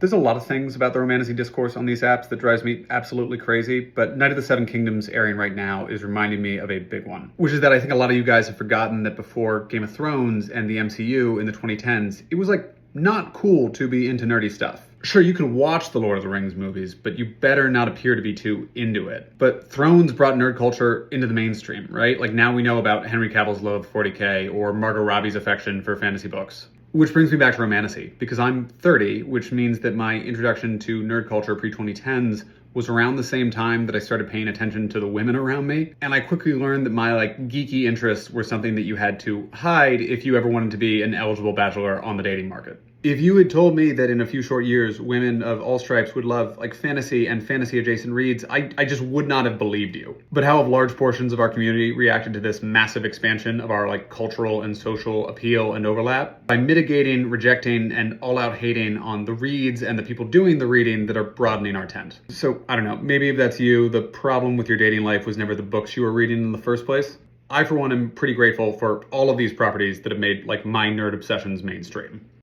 There's a lot of things about the romantasy discourse on these apps that drives me absolutely crazy, but Night of the Seven Kingdoms airing right now is reminding me of a big one, which is that I think a lot of you guys have forgotten that before Game of Thrones and the MCU in the 2010s, it was like not cool to be into nerdy stuff. Sure, you can watch the Lord of the Rings movies, but you better not appear to be too into it. But Thrones brought nerd culture into the mainstream, right? Like now we know about Henry Cavill's love of 40K or Margot Robbie's affection for fantasy books. Which brings me back to romantasy, because I'm 30, which means that my introduction to nerd culture pre-2010s was around the same time that I started paying attention to the women around me. And I quickly learned that my geeky interests were something that you had to hide if you ever wanted to be an eligible bachelor on the dating market. If you had told me that in a few short years, women of all stripes would love fantasy and fantasy adjacent reads, I just would not have believed you. But how have large portions of our community reacted to this massive expansion of our cultural and social appeal and overlap? By mitigating, rejecting, and all out hating on the reads and the people doing the reading that are broadening our tent. So I don't know, maybe if that's you, the problem with your dating life was never the books you were reading in the first place. I, for one, am pretty grateful for all of these properties that have made my nerd obsessions mainstream.